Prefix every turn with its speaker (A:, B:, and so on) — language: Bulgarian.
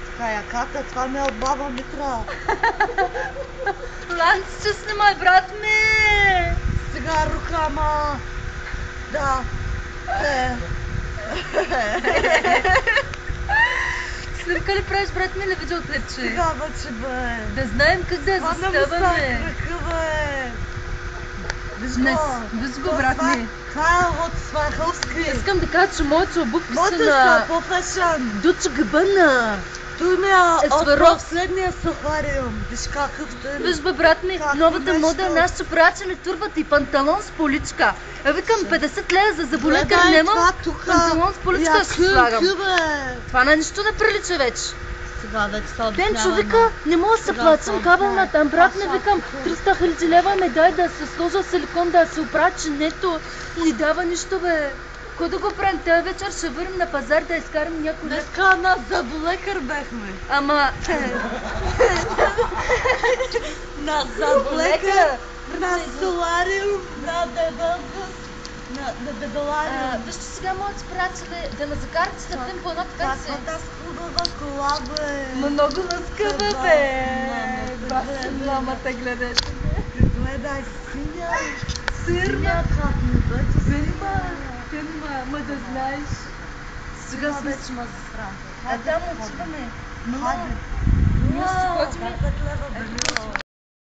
A: Така, яката, това не е от баба Митра.
B: Ланците снимай, брат ми!
A: Сега рукама. Да.
B: Снимка ли правиш, брат ми, или видеоклипче?
A: Сега вече, бе.
B: Да знаем как да я
A: Това не му
B: заставаме.
A: кръка, бе.
B: Виж го, брат ми.
A: Това е от Сваховски.
B: Искам да кажа, че моите обувки са
A: Моето
B: на
A: са по-фашън.
B: Дуче Габана.
A: Той ми е от
B: Сваровски.
A: последния сухариум. Виж какъв той.
B: Виж бе, брат ми,
A: Как
B: новата
A: нещо?
B: мода, нашите приятели турбата и панталон с поличка. Викам 50 лева за заболекар
A: Гледай
B: нямам,
A: това тука.
B: панталон с поличка ще слагам.
A: Бе.
B: Това на нищо не прилича вече.
A: Сега вече се
B: Денчо
A: обясняваме.
B: вика, не мога да се
A: Сега
B: плачам
A: се
B: кабел на там, брат ми,
A: обясняваме.
B: викам 300 000 лева ме дай да се сложа силикон, да се оправя чинето. Не дава нищо, бе. Кой да го правим? Тази вечер ще върнем на пазар да изкарам някой лев.
A: Днеска на заболекар бехме.
B: Ама...
A: На заболекар, на солариум, на дебелгъс, на дебелариум.
B: Вижте сега, моите приятели, да ме закарате да видим по една пенсия.
A: Каквата хубава кола, бе.
B: Много лъскава,
A: Баба,
B: бе.
A: мамата,
B: Баба,
A: гледай.
B: мамата, гледайте.
A: Гледай, синя.
B: Сирна.
A: Синя, как ми бъде
B: Сирма. Ма да знаеш.
A: Сега
B: сме...
A: вече ме засрам.
B: А там отиваме.
A: Хайде.
B: Ние ще ходим.
A: 5 лева, бе.